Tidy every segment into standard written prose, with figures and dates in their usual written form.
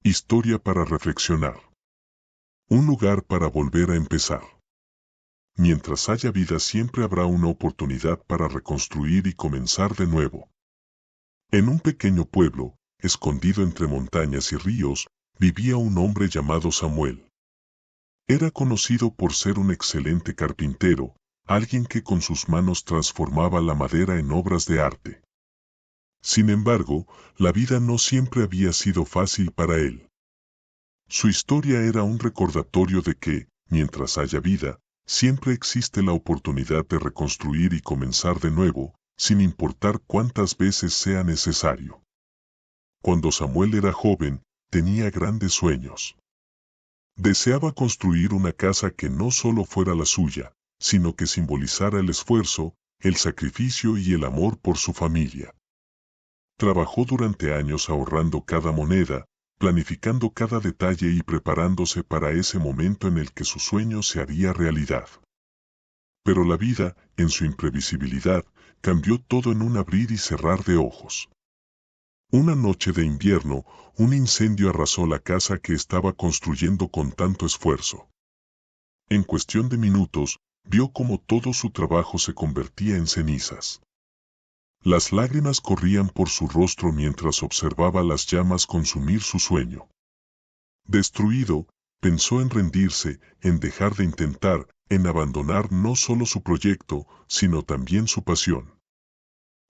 Historia para reflexionar. Un lugar para volver a empezar. Mientras haya vida siempre habrá una oportunidad para reconstruir y comenzar de nuevo. En un pequeño pueblo, escondido entre montañas y ríos, vivía un hombre llamado Samuel. Era conocido por ser un excelente carpintero, alguien que con sus manos transformaba la madera en obras de arte. Sin embargo, la vida no siempre había sido fácil para él. Su historia era un recordatorio de que, mientras haya vida, siempre existe la oportunidad de reconstruir y comenzar de nuevo, sin importar cuántas veces sea necesario. Cuando Samuel era joven, tenía grandes sueños. Deseaba construir una casa que no solo fuera la suya, sino que simbolizara el esfuerzo, el sacrificio y el amor por su familia. Trabajó durante años ahorrando cada moneda, planificando cada detalle y preparándose para ese momento en el que su sueño se haría realidad. Pero la vida, en su imprevisibilidad, cambió todo en un abrir y cerrar de ojos. Una noche de invierno, un incendio arrasó la casa que estaba construyendo con tanto esfuerzo. En cuestión de minutos, vio cómo todo su trabajo se convertía en cenizas. Las lágrimas corrían por su rostro mientras observaba las llamas consumir su sueño. Destruido, pensó en rendirse, en dejar de intentar, en abandonar no solo su proyecto, sino también su pasión.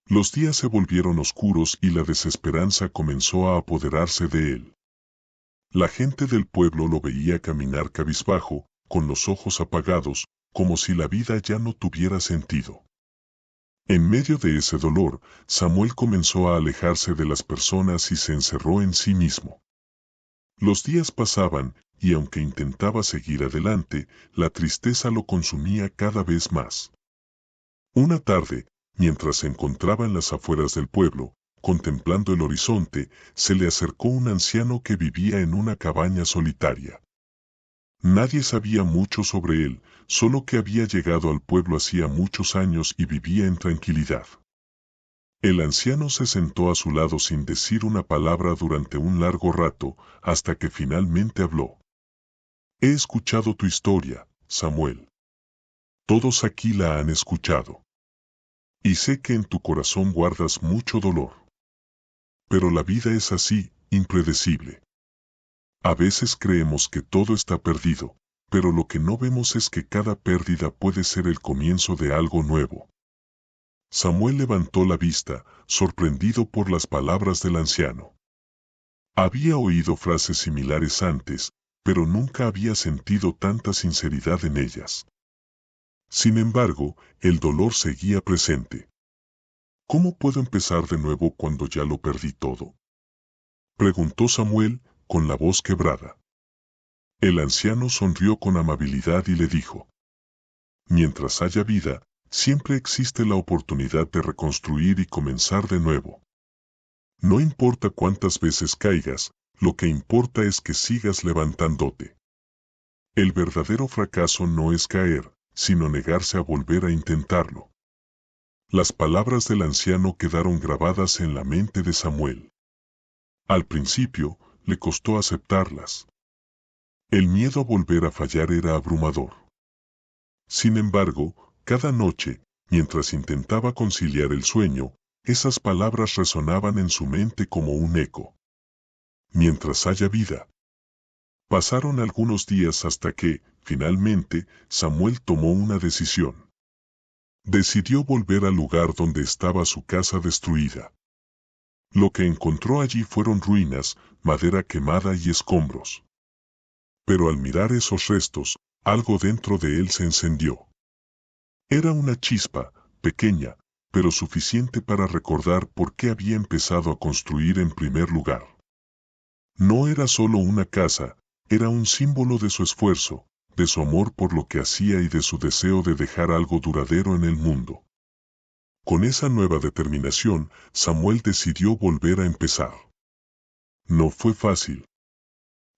Los días se volvieron oscuros y la desesperanza comenzó a apoderarse de él. La gente del pueblo lo veía caminar cabizbajo, con los ojos apagados, como si la vida ya no tuviera sentido. En medio de ese dolor, Samuel comenzó a alejarse de las personas y se encerró en sí mismo. Los días pasaban, y aunque intentaba seguir adelante, la tristeza lo consumía cada vez más. Una tarde, mientras se encontraba en las afueras del pueblo, contemplando el horizonte, se le acercó un anciano que vivía en una cabaña solitaria. Nadie sabía mucho sobre él, solo que había llegado al pueblo hacía muchos años y vivía en tranquilidad. El anciano se sentó a su lado sin decir una palabra durante un largo rato, hasta que finalmente habló. He escuchado tu historia, Samuel. Todos aquí la han escuchado. Y sé que en tu corazón guardas mucho dolor. Pero la vida es así, impredecible. A veces creemos que todo está perdido, pero lo que no vemos es que cada pérdida puede ser el comienzo de algo nuevo. Samuel levantó la vista, sorprendido por las palabras del anciano. Había oído frases similares antes, pero nunca había sentido tanta sinceridad en ellas. Sin embargo, el dolor seguía presente. ¿Cómo puedo empezar de nuevo cuando ya lo perdí todo?, preguntó Samuel, con la voz quebrada. El anciano sonrió con amabilidad y le dijo: mientras haya vida, siempre existe la oportunidad de reconstruir y comenzar de nuevo. No importa cuántas veces caigas, lo que importa es que sigas levantándote. El verdadero fracaso no es caer, sino negarse a volver a intentarlo. Las palabras del anciano quedaron grabadas en la mente de Samuel. Al principio, le costó aceptarlas. El miedo a volver a fallar era abrumador. Sin embargo, cada noche, mientras intentaba conciliar el sueño, esas palabras resonaban en su mente como un eco. Mientras haya vida. Pasaron algunos días hasta que, finalmente, Samuel tomó una decisión. Decidió volver al lugar donde estaba su casa destruida. Lo que encontró allí fueron ruinas, madera quemada y escombros. Pero al mirar esos restos, algo dentro de él se encendió. Era una chispa, pequeña, pero suficiente para recordar por qué había empezado a construir en primer lugar. No era solo una casa, era un símbolo de su esfuerzo, de su amor por lo que hacía y de su deseo de dejar algo duradero en el mundo. Con esa nueva determinación, Samuel decidió volver a empezar. No fue fácil.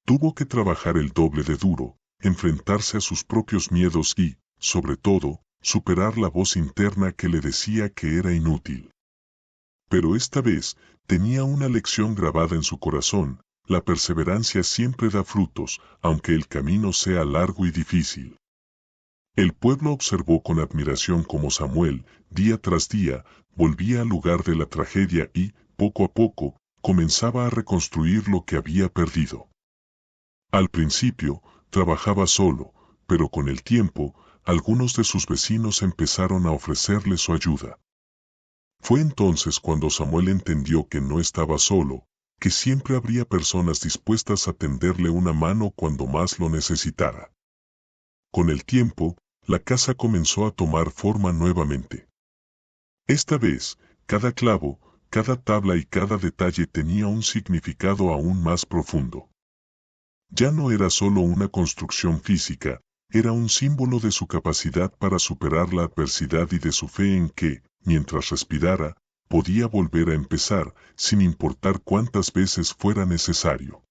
Tuvo que trabajar el doble de duro, enfrentarse a sus propios miedos y, sobre todo, superar la voz interna que le decía que era inútil. Pero esta vez, tenía una lección grabada en su corazón: la perseverancia siempre da frutos, aunque el camino sea largo y difícil. El pueblo observó con admiración cómo Samuel, día tras día, volvía al lugar de la tragedia y, poco a poco, comenzaba a reconstruir lo que había perdido. Al principio, trabajaba solo, pero con el tiempo, algunos de sus vecinos empezaron a ofrecerle su ayuda. Fue entonces cuando Samuel entendió que no estaba solo, que siempre habría personas dispuestas a tenderle una mano cuando más lo necesitara. Con el tiempo, la casa comenzó a tomar forma nuevamente. Esta vez, cada clavo, cada tabla y cada detalle tenía un significado aún más profundo. Ya no era solo una construcción física, era un símbolo de su capacidad para superar la adversidad y de su fe en que, mientras respirara, podía volver a empezar, sin importar cuántas veces fuera necesario.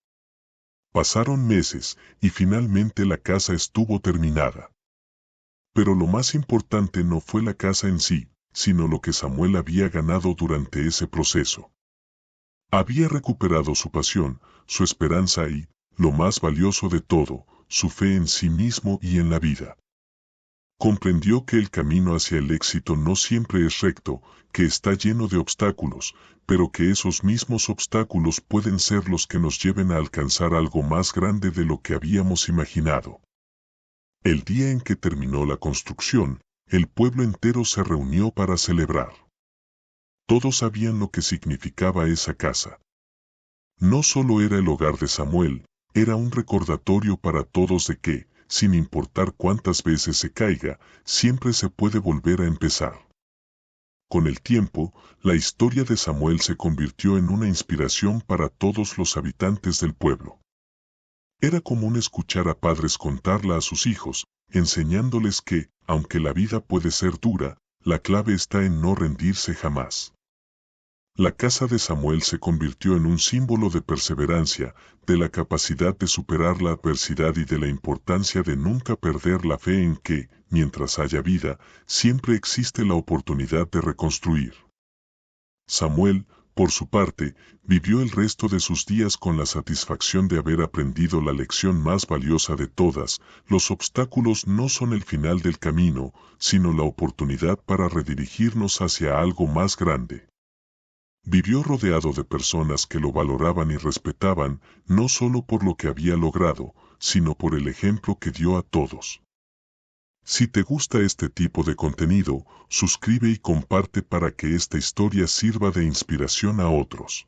Pasaron meses, y finalmente la casa estuvo terminada. Pero lo más importante no fue la casa en sí, sino lo que Samuel había ganado durante ese proceso. Había recuperado su pasión, su esperanza y, lo más valioso de todo, su fe en sí mismo y en la vida. Comprendió que el camino hacia el éxito no siempre es recto, que está lleno de obstáculos, pero que esos mismos obstáculos pueden ser los que nos lleven a alcanzar algo más grande de lo que habíamos imaginado. El día en que terminó la construcción, el pueblo entero se reunió para celebrar. Todos sabían lo que significaba esa casa. No solo era el hogar de Samuel, era un recordatorio para todos de que, sin importar cuántas veces se caiga, siempre se puede volver a empezar. Con el tiempo, la historia de Samuel se convirtió en una inspiración para todos los habitantes del pueblo. Era común escuchar a padres contarla a sus hijos, enseñándoles que, aunque la vida puede ser dura, la clave está en no rendirse jamás. La casa de Samuel se convirtió en un símbolo de perseverancia, de la capacidad de superar la adversidad y de la importancia de nunca perder la fe en que, mientras haya vida, siempre existe la oportunidad de reconstruir. Samuel, por su parte, vivió el resto de sus días con la satisfacción de haber aprendido la lección más valiosa de todas: los obstáculos no son el final del camino, sino la oportunidad para redirigirnos hacia algo más grande. Vivió rodeado de personas que lo valoraban y respetaban, no solo por lo que había logrado, sino por el ejemplo que dio a todos. Si te gusta este tipo de contenido, suscribe y comparte para que esta historia sirva de inspiración a otros.